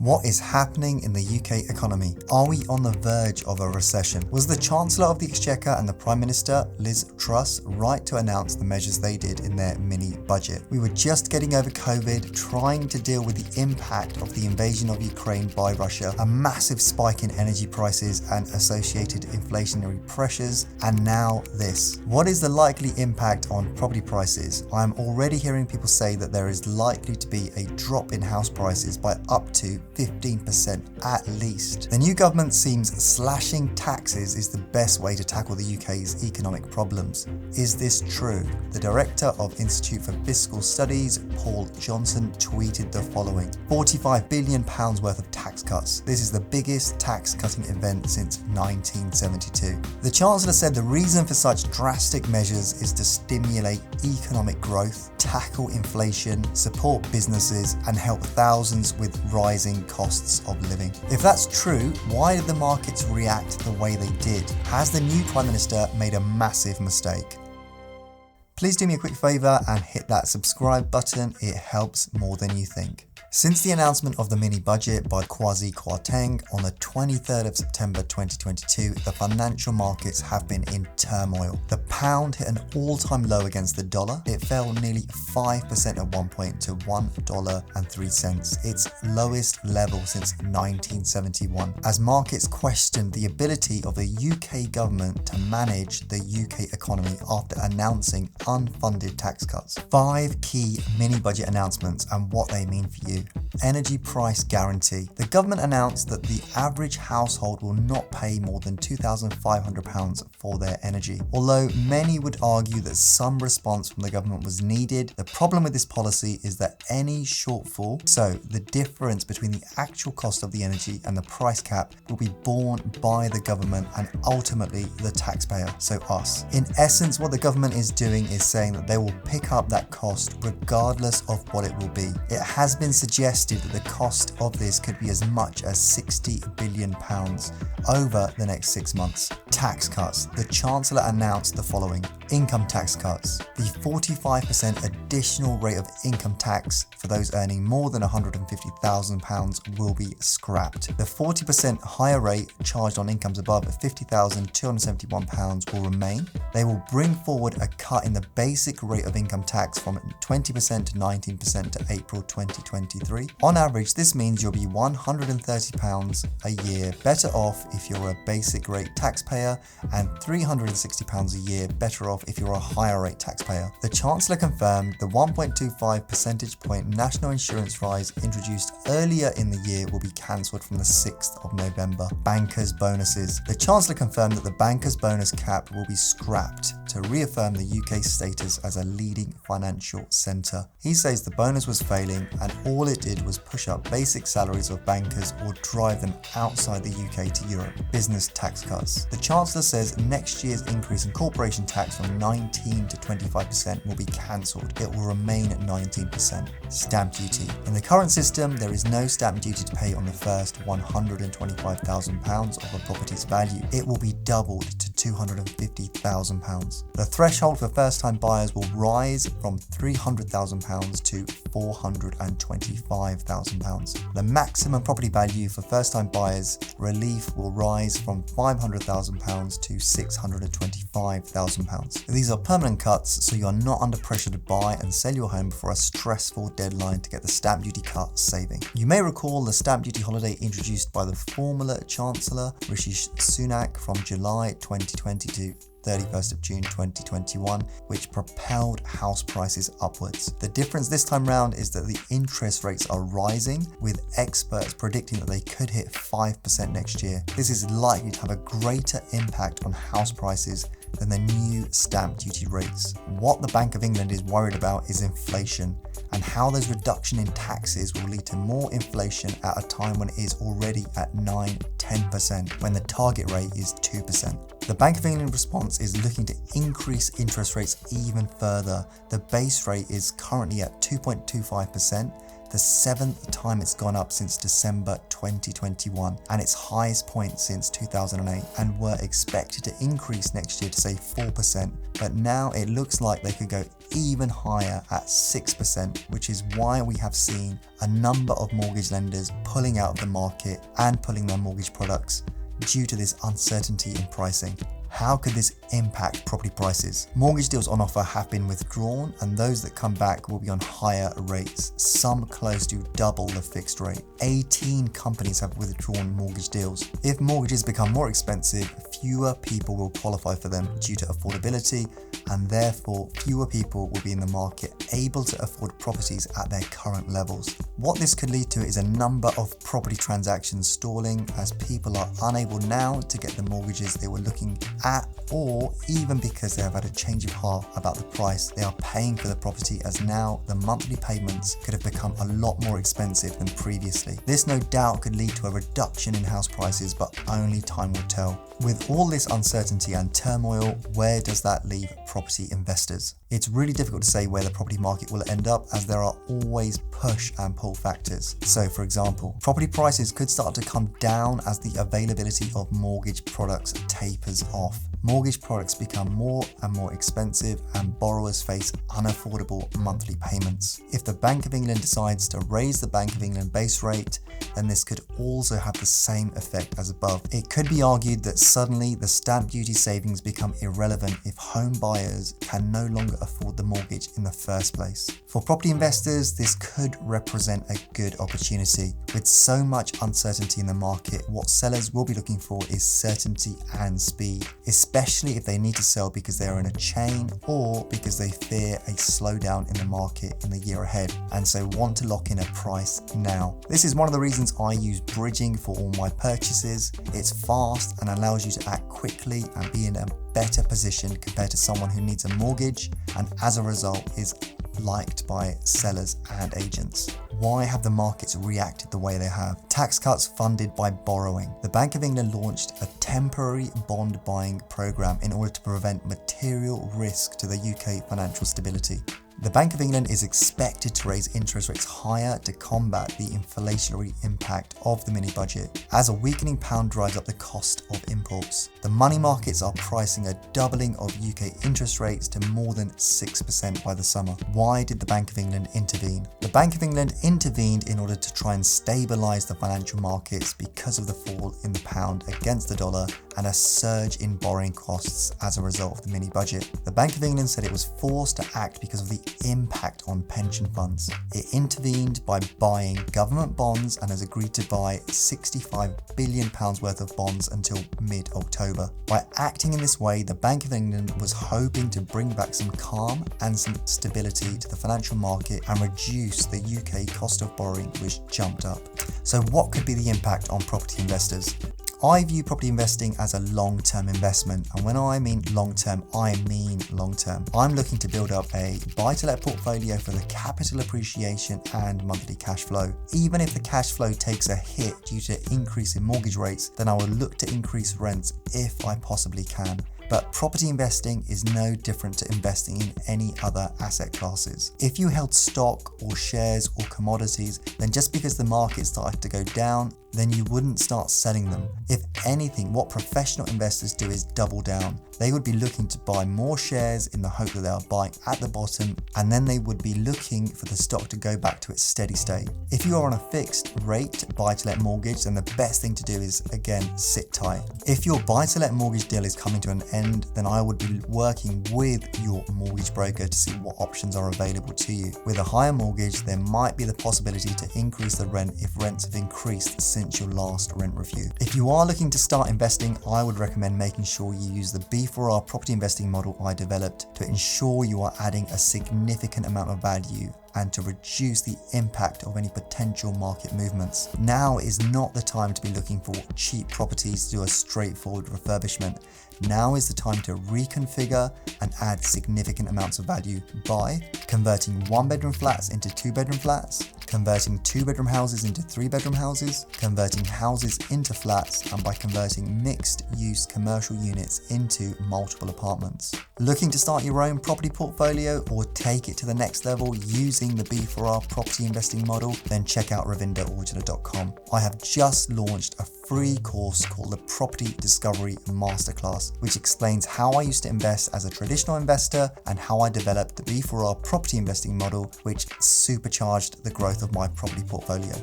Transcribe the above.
What is happening in the UK economy? Are we on the verge of a recession? Was the Chancellor of the Exchequer and the Prime Minister, Liz Truss, right to announce the measures they did in their mini budget? We were just getting over COVID, trying to deal with the impact of the invasion of Ukraine by Russia, a massive spike in energy prices and associated inflationary pressures, and now this. What is the likely impact on property prices? I am already hearing people say that there is likely to be a drop in house prices by up to 15% at least. The new government seems slashing taxes is the best way to tackle the UK's economic problems. Is this true? The director of Institute for Fiscal Studies, Paul Johnson, tweeted the following: £45 billion worth of tax cuts. This is the biggest tax cutting event since 1972. The Chancellor said the reason for such drastic measures is to stimulate economic growth, tackle inflation, support businesses, and help thousands with rising costs of living. If that's true, why did the markets react the way they did? Has the new Prime Minister made a massive mistake? Please do me a quick favour and hit that subscribe button, it helps more than you think. Since the announcement of the mini budget by Kwasi Kwarteng on the 23rd of September 2022, the financial markets have been in turmoil. The pound hit an all-time low against the dollar. It fell nearly 5% at one point to $1.03, its lowest level since 1971, as markets questioned the ability of the UK government to manage the UK economy after announcing unfunded tax cuts. 5 key mini budget announcements and what they mean for you. Energy price guarantee. The government announced that the average household will not pay more than £2,500 for their energy. Although many would argue that some response from the government was needed, the problem with this policy is that any shortfall, so the difference between the actual cost of the energy and the price cap, will be borne by the government and ultimately the taxpayer, so us. In essence, what the government is doing is saying that they will pick up that cost regardless of what it will be. It has been suggested that the cost of this could be as much as £60 billion over the next 6 months. Tax cuts. The Chancellor announced the following: income tax cuts. The 45% additional rate of income tax for those earning more than £150,000 will be scrapped. The 40% higher rate charged on incomes above £50,271 will remain. They will bring forward a cut in the basic rate of income tax from 20% to 19% to April 2023. On average, this means you'll be £130 a year better off if you're a basic rate taxpayer and £360 a year better off if you're a higher rate taxpayer. The Chancellor confirmed the 1.25 percentage point national insurance rise introduced earlier in the year will be cancelled from the 6th of November. Bankers' bonuses. The Chancellor confirmed that the bankers' bonus cap will be scrapped to reaffirm the UK's status as a leading financial centre. He says the bonus was failing and all it did was push up basic salaries of bankers or drive them outside the UK to Europe. Business tax cuts. The Chancellor says next year's increase in corporation tax from 19 to 25% will be cancelled. It will remain at 19%. Stamp duty. In the current system, there is no stamp duty to pay on the first £125,000 of a property's value. It will be doubled to £250,000. The threshold for first-time buyers will rise from £300,000 to £425,000. The maximum property value for first-time buyers relief will rise from £500,000 to £625,000. These are permanent cuts, so you are not under pressure to buy and sell your home before a stressful deadline to get the stamp duty cut saving. You may recall the stamp duty holiday introduced by the former Chancellor Rishi Sunak from July 2020 to 31st of June 2021, which propelled house prices upwards. The difference this time round is that the interest rates are rising, with experts predicting that they could hit 5% next year. This is likely to have a greater impact on house prices than the new stamp duty rates. What the Bank of England is worried about is inflation and how those reduction in taxes will lead to more inflation at a time when it is already at 9-10%, when the target rate is 2%. The Bank of England response is looking to increase interest rates even further. The base rate is currently at 2.25%. the 7th time it's gone up since December 2021, and its highest point since 2008, and were expected to increase next year to say 4%, but now it looks like they could go even higher at 6%, which is why we have seen a number of mortgage lenders pulling out of the market and pulling their mortgage products due to this uncertainty in pricing. How could this impact property prices? Mortgage deals on offer have been withdrawn, and those that come back will be on higher rates, some close to double the fixed rate. 18 companies have withdrawn mortgage deals. If mortgages become more expensive, fewer people will qualify for them due to affordability, and therefore fewer people will be in the market able to afford properties at their current levels. What this could lead to is a number of property transactions stalling, as people are unable now to get the mortgages they were looking at, or even because they have had a change of heart about the price they are paying for the property, as now the monthly payments could have become a lot more expensive than previously. This no doubt could lead to a reduction in house prices, but only time will tell. With all this uncertainty and turmoil, where does that leave property investors? It's really difficult to say where the property market will end up, as there are always push and pull factors. So for example, property prices could start to come down as the availability of mortgage products tapers off. Mortgage products become more and more expensive, and borrowers face unaffordable monthly payments. If the Bank of England decides to raise the Bank of England base rate, then this could also have the same effect as above. It could be argued that suddenly the stamp duty savings become irrelevant if home buyers can no longer afford the mortgage in the first place. For property investors, this could represent a good opportunity. With so much uncertainty in the market, what sellers will be looking for is certainty and speed, especially if they need to sell because they are in a chain or because they fear a slowdown in the market in the year ahead, and so want to lock in a price now. This is one of the reasons I use bridging for all my purchases. It's fast and allows you to act quickly and be in a better position compared to someone who needs a mortgage, and as a result is liked by sellers and agents. Why have the markets reacted the way they have? Tax cuts funded by borrowing. The Bank of England launched a temporary bond buying program in order to prevent material risk to the UK financial stability. The Bank of England is expected to raise interest rates higher to combat the inflationary impact of the mini budget, as a weakening pound drives up the cost of imports. The money markets are pricing a doubling of UK interest rates to more than 6% by the summer. Why did the Bank of England intervene? The Bank of England intervened in order to try and stabilise the financial markets because of the fall in the pound against the dollar and a surge in borrowing costs as a result of the mini budget. The Bank of England said it was forced to act because of the impact on pension funds. It intervened by buying government bonds and has agreed to buy £65 billion worth of bonds until mid-October. By acting in this way, the Bank of England was hoping to bring back some calm and some stability to the financial market and reduce the UK cost of borrowing, which jumped up. So what could be the impact on property investors? I view property investing as a long-term investment, and when I mean long-term, I mean long-term. I'm looking to build up a buy-to-let portfolio for the capital appreciation and monthly cash flow. Even if the cash flow takes a hit due to increase in mortgage rates, then I will look to increase rents if I possibly can. But property investing is no different to investing in any other asset classes. If you held stock or shares or commodities, then just because the market started to go down, then you wouldn't start selling them. If anything, what professional investors do is double down. They would be looking to buy more shares in the hope that they are buying at the bottom, and then they would be looking for the stock to go back to its steady state. If you are on a fixed rate buy-to-let mortgage, then the best thing to do is, again, sit tight. If your buy-to-let mortgage deal is coming to an end, then I would be working with your mortgage broker to see what options are available to you. With a higher mortgage, there might be the possibility to increase the rent if rents have increased since your last rent review. If you are looking to start investing, I would recommend making sure you use the B4R property investing model I developed to ensure you are adding a significant amount of value and to reduce the impact of any potential market movements. Now is not the time to be looking for cheap properties to do a straightforward refurbishment. Now is the time to reconfigure and add significant amounts of value by converting 1-bedroom flats into 2-bedroom flats, converting 2-bedroom houses into 3-bedroom houses, converting houses into flats, and by converting mixed-use commercial units into multiple apartments. Looking to start your own property portfolio or take it to the next level using the B4R property investing model? Then check out ravinderorjala.com. I have just launched a free course called the Property Discovery Masterclass, which explains how I used to invest as a traditional investor and how I developed the B4R property investing model, which supercharged the growth of my property portfolio.